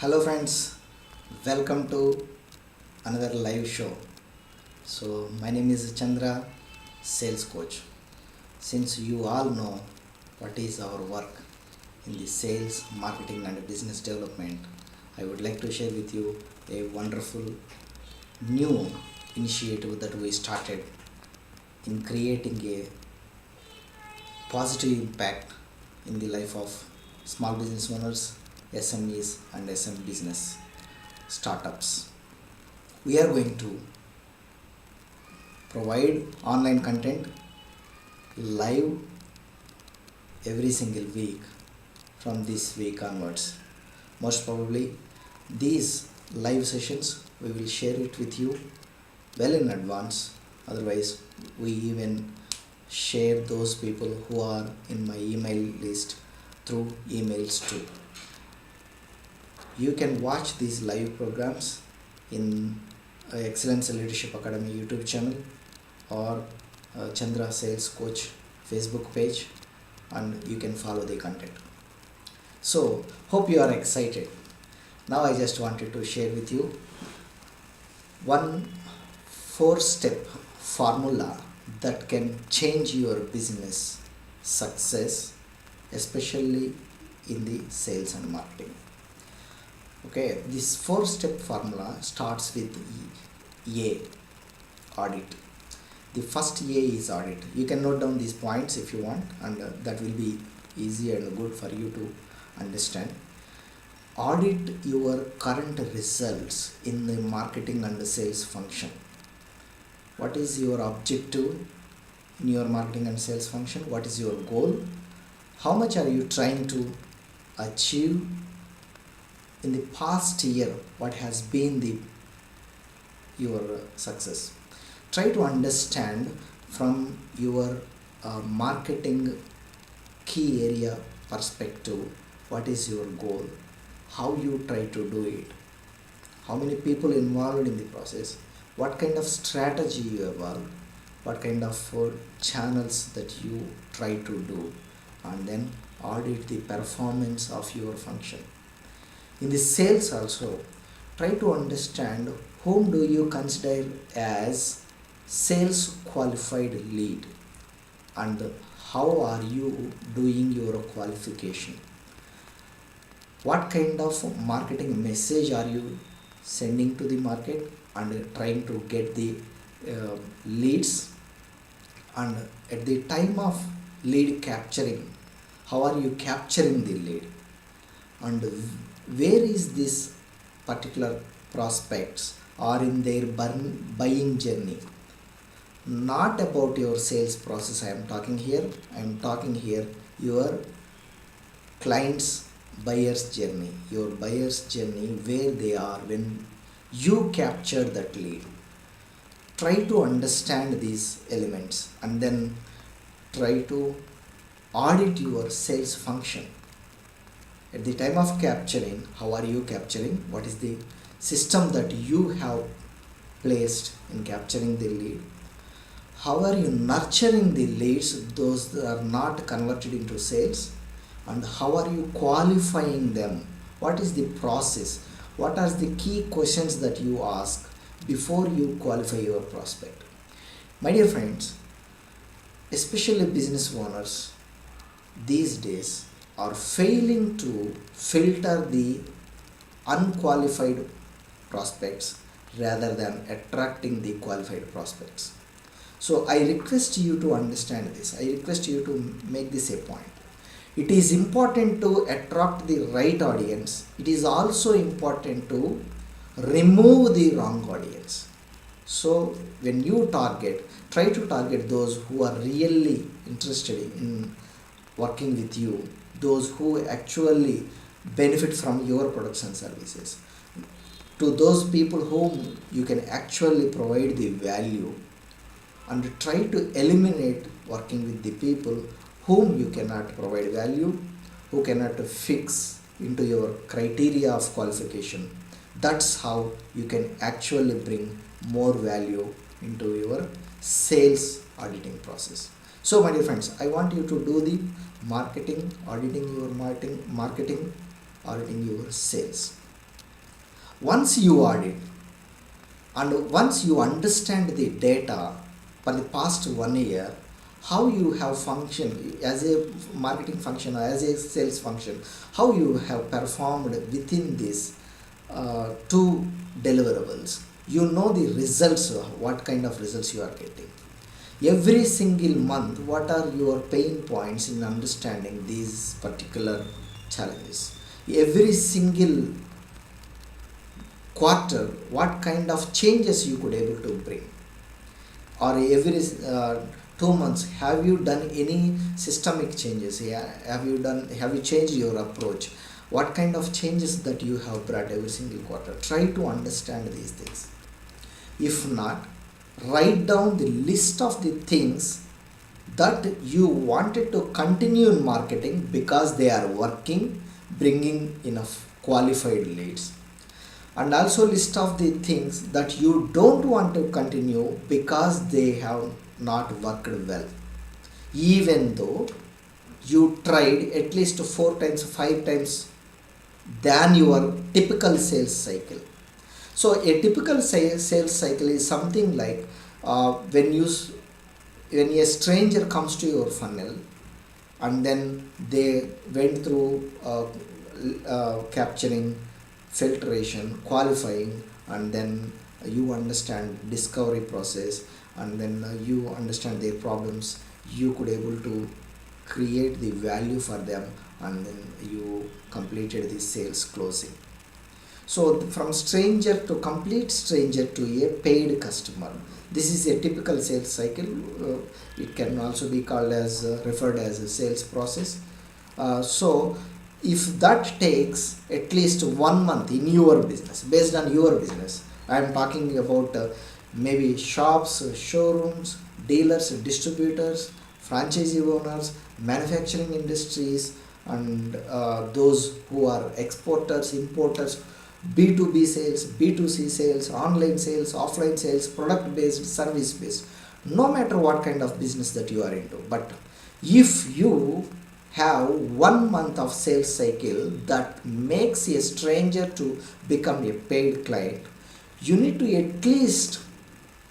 Hello friends, welcome to another live show. So my name is Chandra, sales coach. Since you all know what is our work in the sales, marketing and business development, I would like to share with you a wonderful new initiative that we started in creating a positive impact in the life of small business owners, SMEs and SM business startups. We are going to provide online content live every single week from this week onwards. Most probably these live sessions we will share it with you well in advance. Otherwise we even share those people who are in my email list through emails too. You can watch these live programs in Excellence Leadership Academy YouTube channel or Chandra Sales Coach Facebook page, and you can follow the content. So hope you are excited. Now I just wanted to share with you one 4-step formula that can change your business success, especially in the sales and marketing. Okay, this 4-step formula starts with A, audit. The first A is audit. You can note down these points if you want, and that will be easy and good for you to understand. Audit your current results in the marketing and the sales function. What is your objective in your marketing and sales function? What is your goal? How much are you trying to achieve in the past year? What has been your success? Try to understand from your marketing key area perspective, what is your goal, how you try to do it, how many people involved in the process, what kind of strategy you evolve, what kind of channels that you try to do, and then audit the performance of your function. In the sales also, try to understand whom do you consider as sales qualified lead and how are you doing your qualification. What kind of marketing message are you sending to the market and trying to get the leads, and at the time of lead capturing, how are you capturing the lead, and where is this particular prospects are in their buying journey. Not about your sales process I am talking here. I am talking here your client's buyer's journey, your buyer's journey, where they are when you capture that lead. Try to understand these elements and then try to audit your sales function. At the time of capturing, how are you capturing? What is the system that you have placed in capturing the lead? How are you nurturing the leads, those that are not converted into sales? And how are you qualifying them? What is the process? What are the key questions that you ask before you qualify your prospect? My dear friends, especially business owners these days are failing to filter the unqualified prospects rather than attracting the qualified prospects. So I request you to understand this. I request you to make this a point. It is important to attract the right audience. It is also important to remove the wrong audience. So when you target, try to target those who are really interested in working with you, those who actually benefit from your products and services, to those people whom you can actually provide the value, and try to eliminate working with the people whom you cannot provide value, who cannot fix into your criteria of qualification. That's how you can actually bring more value into your sales auditing process. So my dear friends, I want you to do the marketing, auditing your marketing, auditing your sales. Once you audit and once you understand the data for the past 1 year, how you have functioned as a marketing function or as a sales function, how you have performed within these two deliverables, you know the results, what kind of results you are getting. Every single month, what are your pain points in understanding these particular challenges? Every single quarter, what kind of changes you could able to bring? Or every 2 months, have you done any systemic changes? Have you changed your approach? What kind of changes that you have brought every single quarter? Try to understand these things. If not, write down the list of the things that you wanted to continue in marketing because they are working, bringing enough qualified leads, and also list of the things that you don't want to continue because they have not worked well, even though you tried at least 4 times, 5 times than your typical sales cycle. So a typical sales cycle is something like when a stranger comes to your funnel and then they went through capturing, filtration, qualifying, and then you understand discovery process, and then you understand their problems, you could able to create the value for them, and then you completed the sales closing. So from stranger to complete stranger to a paid customer, this is a typical sales cycle. It can also be called as referred as a sales process. So if that takes at least 1 month in your business, based on your business, I am talking about maybe shops, showrooms, dealers, distributors, franchisee owners, manufacturing industries, and those who are exporters, importers, B2B sales, B2C sales, online sales, offline sales, product based, service based, no matter what kind of business that you are into. But if you have 1 month of sales cycle that makes a stranger to become a paid client, you need to at least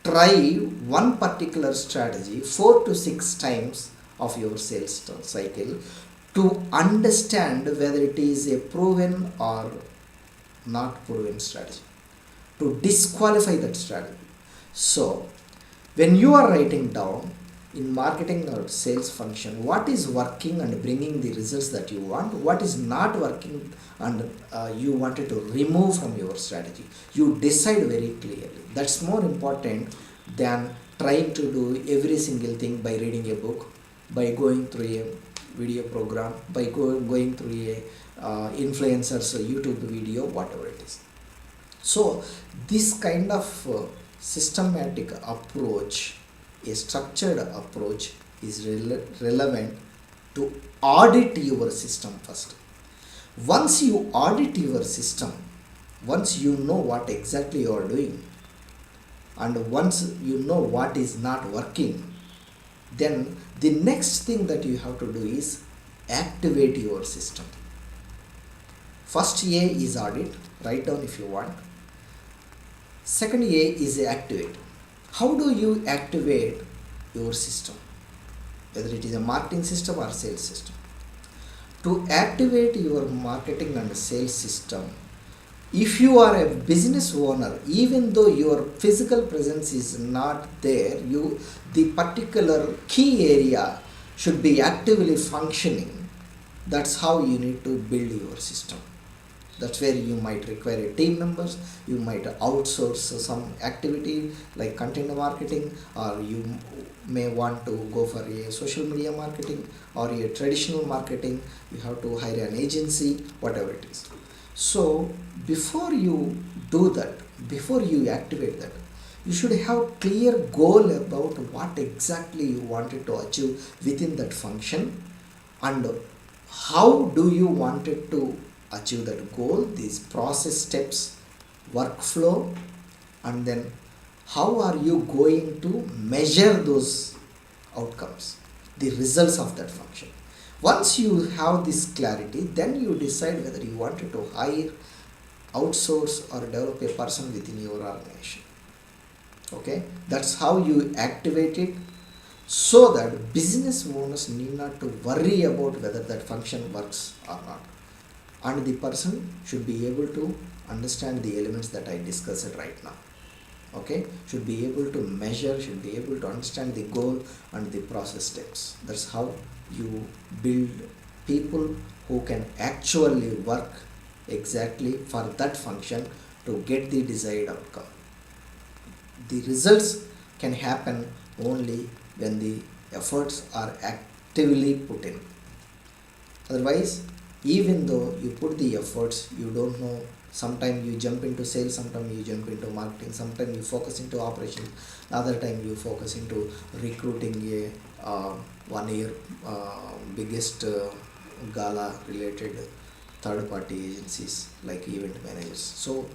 try one particular strategy 4 to 6 times of your sales cycle to understand whether it is a proven or not proven strategy, to disqualify that strategy. So when you are writing down in marketing or sales function what is working and bringing the results that you want, what is not working and you wanted to remove from your strategy, you decide very clearly. That's more important than trying to do every single thing by reading a book, by going through a video program, by going through a influencers YouTube video, whatever it is. So this kind of systematic approach, a structured approach, is relevant to audit your system first. Once you audit your system, once you know what exactly you are doing, and once you know what is not working, then the next thing that you have to do is activate your system. First A is audit, write down if you want. Second A is activate. How do you activate your system, whether it is a marketing system or sales system? To activate your marketing and sales system, if you are a business owner, even though your physical presence is not there, the particular key area should be actively functioning. That's how you need to build your system. That's where you might require team members, you might outsource some activity like content marketing, or you may want to go for a social media marketing or a traditional marketing. You have to hire an agency, whatever it is. So before you do that, before you activate that, you should have clear goal about what exactly you wanted to achieve within that function, and how do you want it to achieve that goal, these process steps, workflow, and then how are you going to measure those outcomes, the results of that function. Once you have this clarity, then you decide whether you wanted to hire outsource or develop a person within your organization. Okay, that's how you activate it, so that business owners need not to worry about whether that function works or not, and the person should be able to understand the elements that I discussed right now. Okay, should be able to measure, should be able to understand the goal and the process steps. That's how you build people who can actually work exactly for that function to get the desired outcome. The results can happen only when the efforts are actively put in. Otherwise, even though you put the efforts, you don't know. Sometimes you jump into sales, sometimes you jump into marketing, sometimes you focus into operations, other time you focus into recruiting a 1 year biggest gala related third party agencies like event managers. So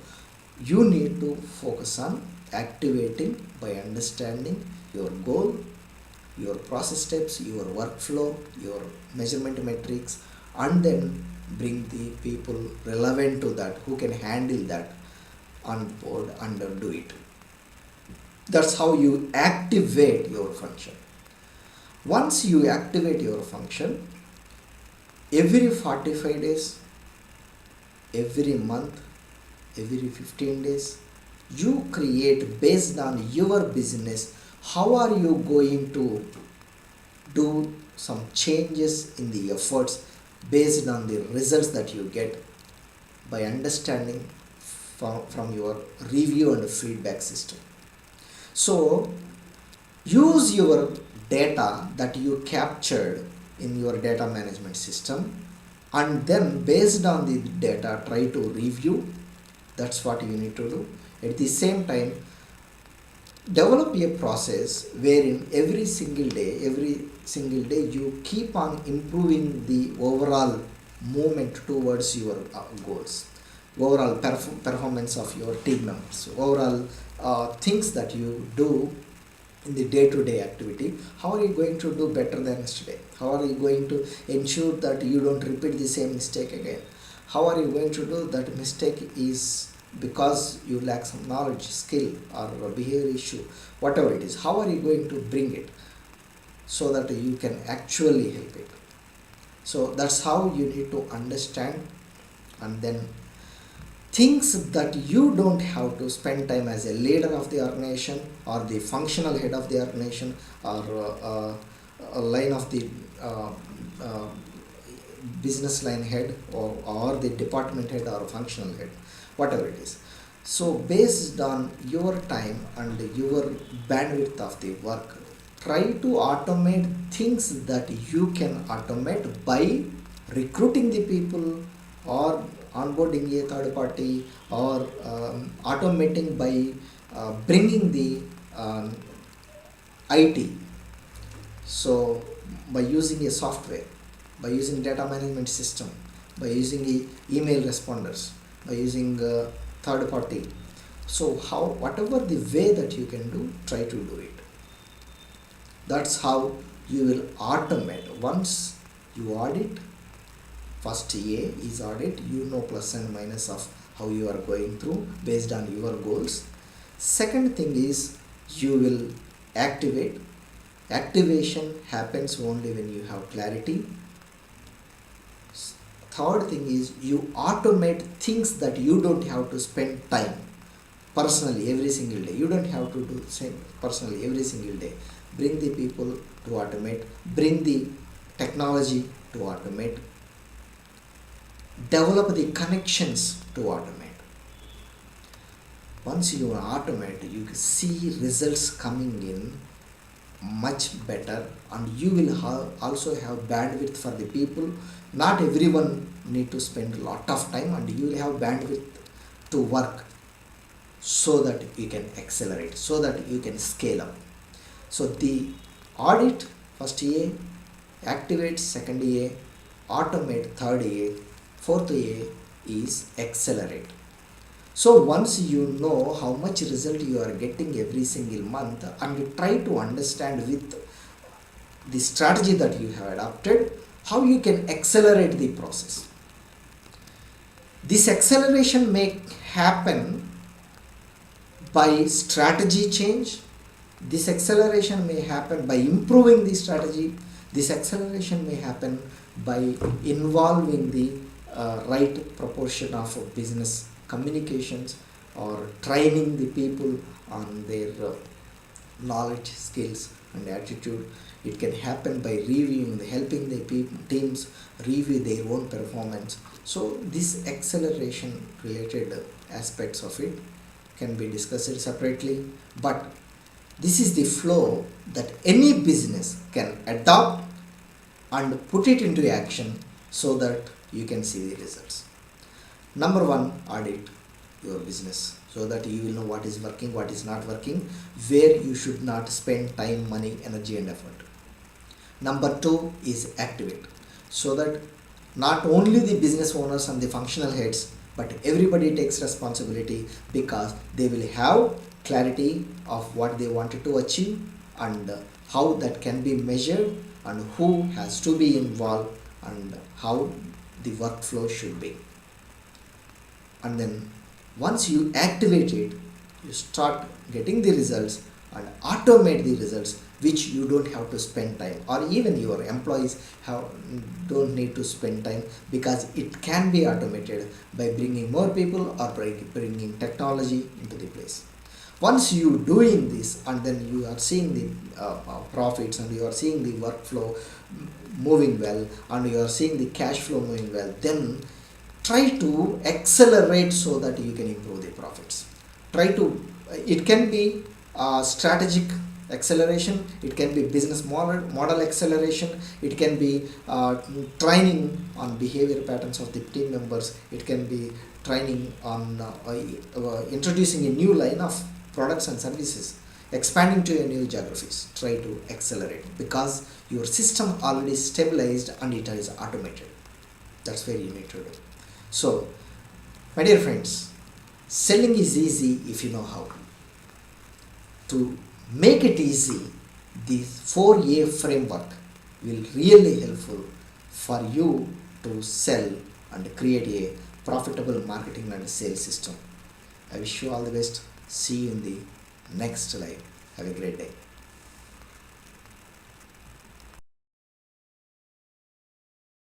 you need to focus on activating by understanding your goal, your process steps, your workflow, your measurement metrics, and then bring the people relevant to that who can handle that on board and do it. That's how you activate your function. Once you activate your function, every 45 days, every month, every 15 days, you create based on your business how are you going to do some changes in the efforts based on the results that you get by understanding from your review and feedback system. So use your data that you captured in your data management system, and then based on the data try to review. That's what you need to do. At the same time, develop a process wherein every single day you keep on improving the overall movement towards your goals, overall performance of your team members, overall things that you do in the day-to-day activity. How are you going to do better than yesterday? How are you going to ensure that you don't repeat the same mistake again? How are you going to do that mistake is because you lack some knowledge, skill, or behavior issue, whatever it is? How are you going to bring it so that you can actually help it? So that's how you need to understand, and then things that you don't have to spend time as a leader of the organization or the functional head of the organization or a line of the business line head or the department head or functional head, whatever it is. So based on your time and your bandwidth of the work, try to automate things that you can automate by recruiting the people or onboarding a third party or automating by bringing the IT. So by using a software, by using data management system, by using email responders, by using third party. So whatever the way that you can do, try to do it. That's how you will automate. Once you audit, first A is audit, you know plus and minus of how you are going through based on your goals. Second thing is you will activate. Activation happens only when you have clarity. Third thing is you automate things that you don't have to spend time personally every single day. You don't have to do the same personally every single day. Bring the people to automate, bring the technology to automate, develop the connections to automate. Once you automate, you can see results coming in much better, and you will also have bandwidth for the people. Not everyone need to spend a lot of time, and you will have bandwidth to work so that you can accelerate, so that you can scale up. So the audit, first A, activate, second A, automate, third A, fourth A is accelerate. So once you know how much result you are getting every single month, and you try to understand with the strategy that you have adopted, how you can accelerate the process. This acceleration may happen by strategy change. This acceleration may happen by improving the strategy. This acceleration may happen by involving the right proportion of business communications or training the people on their knowledge, skills and attitude. It can happen by reviewing, helping the teams review their own performance. So this acceleration related aspects of it can be discussed separately, but this is the flow that any business can adopt and put it into action so that you can see the results. Number one, audit your business so that you will know what is working, what is not working, where you should not spend time, money, energy and effort. Number two is activate, so that not only the business owners and the functional heads, but everybody takes responsibility, because they will have clarity of what they wanted to achieve and how that can be measured and who has to be involved and how the workflow should be. And then once you activate it, you start getting the results and automate the results, which you don't have to spend time, or even your employees don't need to spend time, because it can be automated by bringing more people or by bringing technology into the place. Once you doing this and then you are seeing the profits and you are seeing the workflow moving well and you are seeing the cash flow moving well, then try to accelerate so that you can improve the profits. It can be strategic acceleration, it can be business model acceleration, it can be training on behavior patterns of the team members, it can be training on introducing a new line of products and services, expanding to a new geographies. Try to accelerate because your system already stabilized and it is automated. That's where you need to do. So my dear friends, selling is easy if you know how. To make it easy, the 4A framework will really helpful for you to sell and create a profitable marketing and sales system. I wish you all the best. See you in the next live. Have a great day.